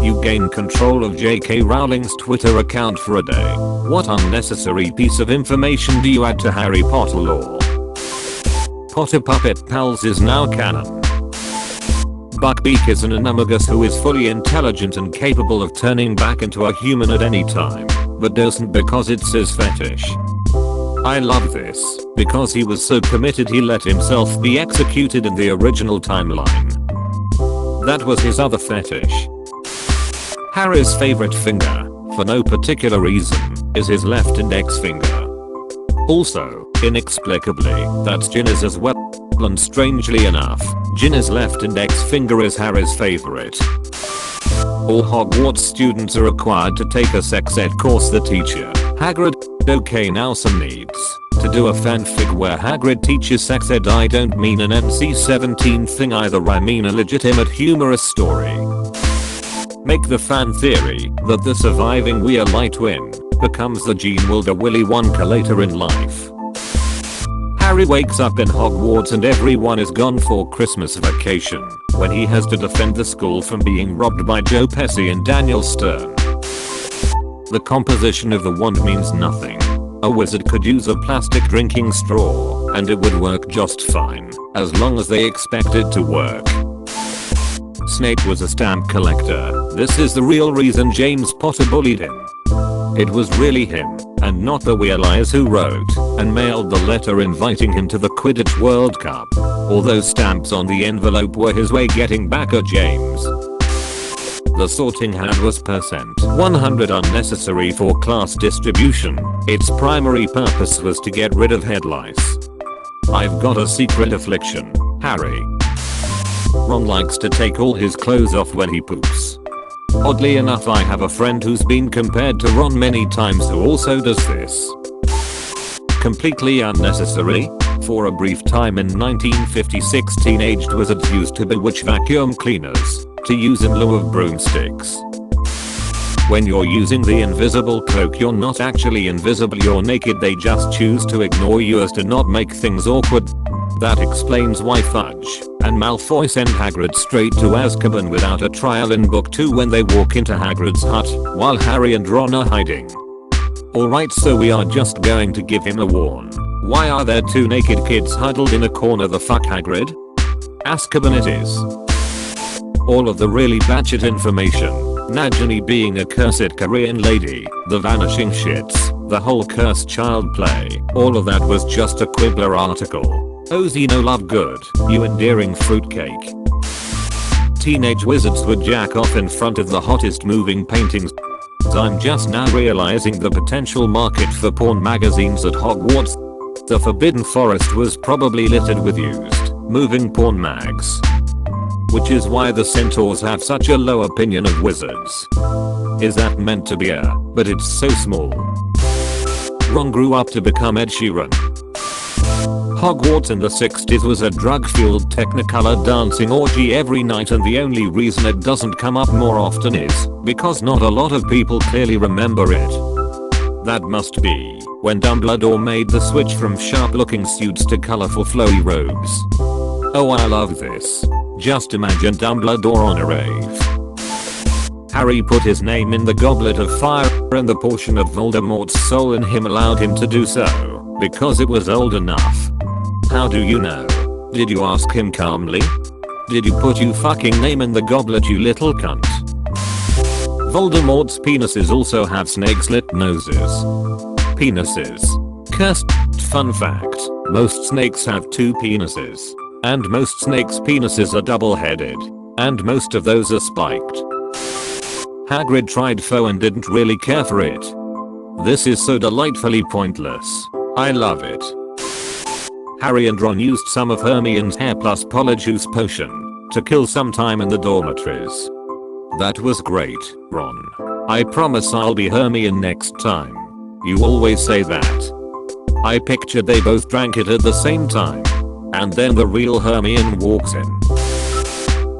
You gain control of J.K. Rowling's Twitter account for a day. What unnecessary piece of information do you add to Harry Potter lore? Potter Puppet Pals is now canon. Buckbeak is an animagus who is fully intelligent and capable of turning back into a human at any time, but doesn't because it's his fetish. I love this, because he was so committed he let himself be executed in the original timeline. That was his other fetish. Harry's favorite finger, for no particular reason, is his left index finger. Also, inexplicably, that's Ginny's as well, and strangely enough, Ginny's left index finger is Harry's favorite. All Hogwarts students are required to take a sex ed course. The teacher, Hagrid. Okay, now some needs to do a fanfic where Hagrid teaches sex ed. I don't mean an NC-17 thing either, I mean a legitimate humorous story. Make the fan theory that the surviving Weasley twin becomes the Gene Wilder Willy Wonka later in life. Harry wakes up in Hogwarts and everyone is gone for Christmas vacation when he has to defend the school from being robbed by Joe Pesci and Daniel Stern. The composition of the wand means nothing. A wizard could use a plastic drinking straw and it would work just fine, as long as they expect it to work. Snape was a stamp collector. This is the real reason James Potter bullied him. It was really him, and not the Weasleys who wrote and mailed the letter inviting him to the Quidditch World Cup. All those stamps on the envelope were his way getting back at James. The sorting hat was %100 unnecessary for class distribution. Its primary purpose was to get rid of head lice. I've got a secret affliction, Harry. Ron likes to take all his clothes off when he poops. Oddly enough, I have a friend who's been compared to Ron many times who also does this. Completely unnecessary. For a brief time in 1956, teenaged wizards used to bewitch vacuum cleaners to use in lieu of broomsticks. When you're using the invisible cloak, you're not actually invisible, you're naked. They just choose to ignore you as to not make things awkward. That explains why Fudge and Malfoy send Hagrid straight to Azkaban without a trial in book 2 when they walk into Hagrid's hut while Harry and Ron are hiding. Alright, so we are just going to give him a warn. Why are there two naked kids huddled in a corner? The fuck, Hagrid? Azkaban it is. All of the really batshit information. Nagini being a cursed Korean lady, the vanishing shits, the whole cursed child play, all of that was just a Quibbler article. Ozzy no love good, you endearing fruitcake. Teenage wizards would jack off in front of the hottest moving paintings. I'm just now realizing the potential market for porn magazines at Hogwarts. The Forbidden Forest was probably littered with used, moving porn mags. Which is why the centaurs have such a low opinion of wizards. Is that meant to be a, but it's so small. Ron grew up to become Ed Sheeran. Hogwarts in the 60s was a drug-fueled technicolor dancing orgy every night, and the only reason it doesn't come up more often is because not a lot of people clearly remember it. That must be when Dumbledore made the switch from sharp-looking suits to colorful flowy robes. Oh, I love this. Just imagine Dumbledore on a rave. Harry put his name in the goblet of fire and the portion of Voldemort's soul in him allowed him to do so because it was old enough. How do you know? Did you ask him calmly? Did you put your fucking name in the goblet, you little cunt? Voldemort's penises also have snake-slit noses. Penises. Cursed fun fact, most snakes have 2 penises. And most snakes' penises are double-headed. And most of those are spiked. Hagrid tried faux and didn't really care for it. This is so delightfully pointless. I love it. Harry and Ron used some of Hermione's hair plus Polyjuice potion to kill some time in the dormitories. That was great, Ron. I promise I'll be Hermione next time. You always say that. I pictured they both drank it at the same time. And then the real Hermione walks in.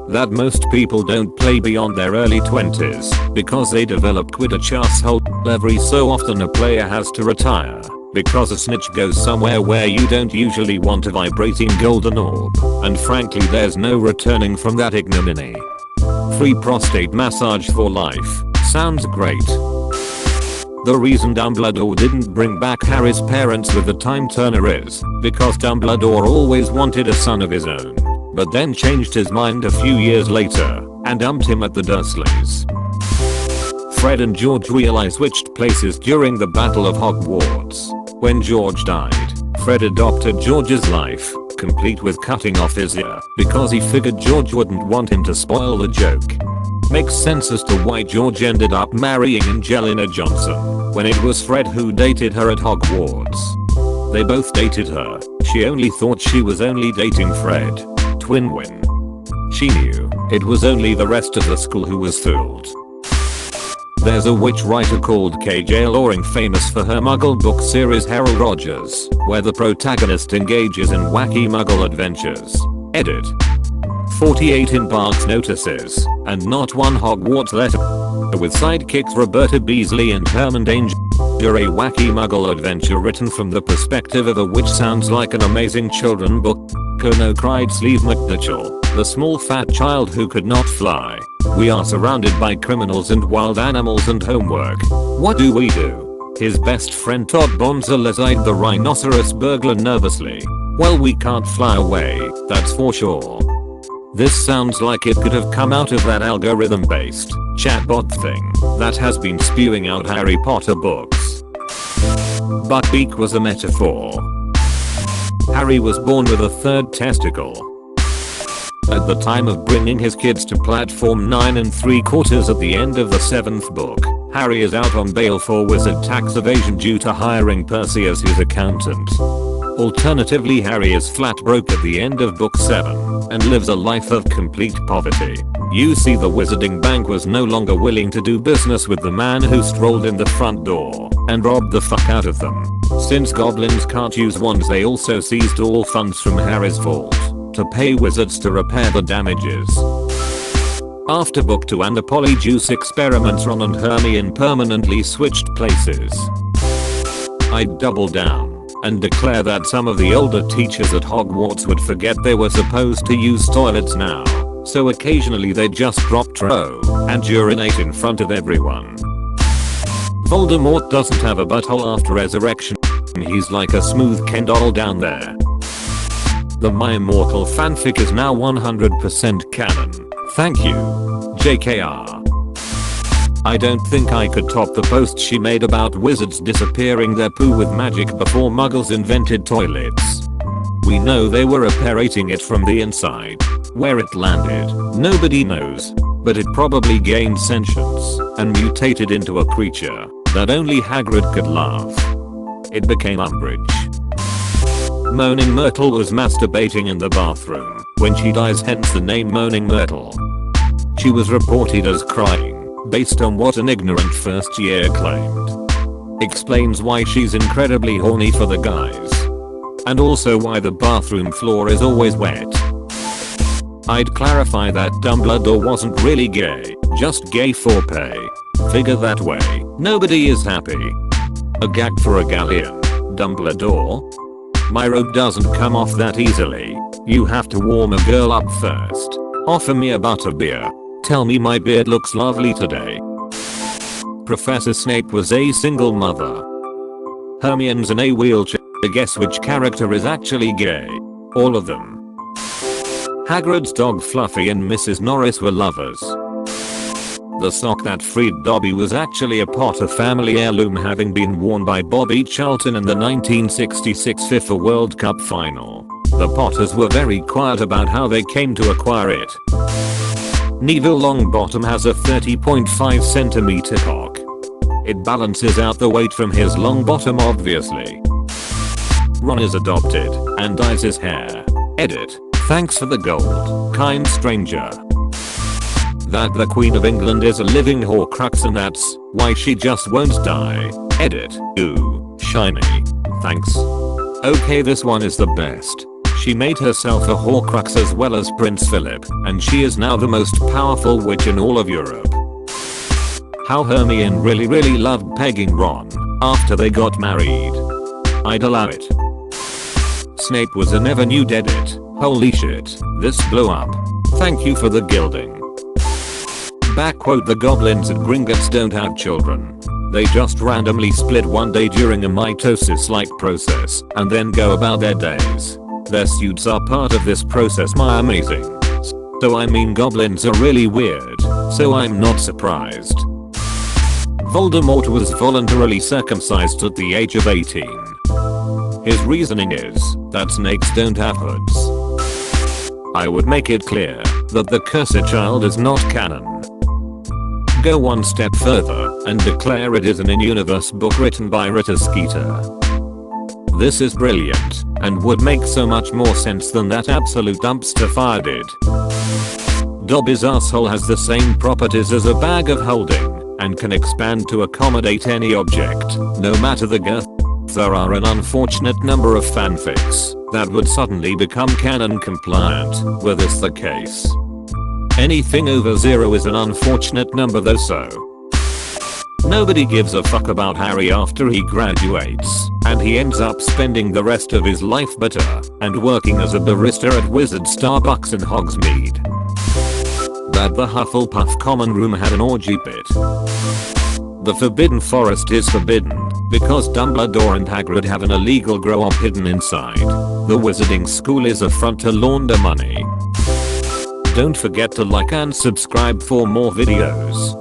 That most people don't play beyond their early 20s because they develop Quidditch asshole. Every so often a player has to retire because a snitch goes somewhere where you don't usually want a vibrating golden orb, and frankly there's no returning from that ignominy. free prostate massage for life. Sounds great. The reason Dumbledore didn't bring back Harry's parents with the time turner is because Dumbledore always wanted a son of his own, but then changed his mind a few years later and dumped him at the Dursleys. Fred and George really switched places during the Battle of Hogwarts. When George died, Fred adopted George's life, complete with cutting off his ear, because he figured George wouldn't want him to spoil the joke. Makes sense as to why George ended up marrying Angelina Johnson, when it was Fred who dated her at Hogwarts. They both dated her, she only thought she was only dating Fred. Twin win. She knew it was only the rest of the school who was fooled. There's a witch writer called K.J. Loring, famous for her Muggle book series Harold Rogers, where the protagonist engages in wacky Muggle adventures. Edit. 48 embarks notices, and not one Hogwarts letter. With sidekicks Roberta Beasley and Herman Danger, a wacky Muggle adventure written from the perspective of a witch sounds like an amazing children book. Oh no, cried Sleeve McNitchell, the small fat child who could not fly. We are surrounded by criminals and wild animals and homework. What do we do? His best friend Todd Bonzales eyed the rhinoceros burglar nervously. Well, we can't fly away, that's for sure. This sounds like it could have come out of that algorithm-based chatbot thing that has been spewing out Harry Potter books. Buckbeak was a metaphor. Harry was born with a third testicle. At the time of bringing his kids to platform 9 3/4 at the end of the 7th book, Harry is out on bail for wizard tax evasion due to hiring Percy as his accountant. Alternatively, Harry is flat broke at the end of book 7 and lives a life of complete poverty. You see, the wizarding bank was no longer willing to do business with the man who strolled in the front door and robbed the fuck out of them. Since goblins can't use wands, they also seized all funds from Harry's vault to pay wizards to repair the damages. After book 2 and the Polyjuice experiments, Ron and Hermione permanently switched places. I'd double down and declare that some of the older teachers at Hogwarts would forget they were supposed to use toilets now, so occasionally they just drop trow and urinate in front of everyone. Voldemort doesn't have a butthole after resurrection, he's like a smooth Ken doll down there. The My Immortal fanfic is now 100% canon. Thank you, JKR. I don't think I could top the post she made about wizards disappearing their poo with magic before muggles invented toilets. We know they were apparating it from the inside. Where it landed, nobody knows, but it probably gained sentience and mutated into a creature that only Hagrid could love. It became Umbridge. Moaning Myrtle was masturbating in the bathroom when she dies, hence the name Moaning Myrtle. She was reported as crying, based on what an ignorant first year claimed. Explains why she's incredibly horny for the guys. And also why the bathroom floor is always wet. I'd clarify that Dumbledore wasn't really gay, just gay for pay. Figure that way, nobody is happy. A gag for a galleon, Dumbledore? My robe doesn't come off that easily. You have to warm a girl up first. Offer me a butterbeer. Tell me my beard looks lovely today. Professor Snape was a single mother. Hermione's in a wheelchair. Guess which character is actually gay? All of them. Hagrid's dog Fluffy and Mrs. Norris were lovers. The sock that freed Dobby was actually a Potter family heirloom, having been worn by Bobby Charlton in the 1966 FIFA World Cup final. The Potters were very quiet about how they came to acquire it. Neville Longbottom has a 30.5cm cock. It balances out the weight from his long bottom, obviously. Ron is adopted and dyes his hair. Edit. Thanks for the gold, kind stranger. That the Queen of England is a living Horcrux and that's why she just won't die. Edit. Ooh, shiny. Thanks. Okay, this one is the best. She made herself a Horcrux as well as Prince Philip, and she is now the most powerful witch in all of Europe. How Hermione really loved pegging Ron after they got married. I'd allow it. Snape was a never nude edit. Holy shit, this blew up. Thank you for the gilding. The goblins at Gringotts don't have children. They just randomly split one day during a mitosis-like process and then go about their days. Their suits are part of this process. My amazing. So I mean goblins are really weird, so I'm not surprised. Voldemort was voluntarily circumcised at the age of 18. His reasoning is that snakes don't have hoods. I would make it clear that the cursed child is not canon. Go one step further and declare it is an in-universe book written by Rita Skeeter. This is brilliant and would make so much more sense than that absolute dumpster fire did. Dobby's asshole has the same properties as a bag of holding and can expand to accommodate any object, no matter the girth. There are an unfortunate number of fanfics that would suddenly become canon compliant were this the case. Anything over 0 is an unfortunate number though, so nobody gives a fuck about Harry after he graduates and he ends up spending the rest of his life bitter and working as a barista at Wizard Starbucks in Hogsmeade. That the Hufflepuff common room had an orgy pit. The Forbidden Forest is forbidden because Dumbledore and Hagrid have an illegal grow-up hidden inside. The Wizarding School is a front to launder money. Don't forget to like and subscribe for more videos.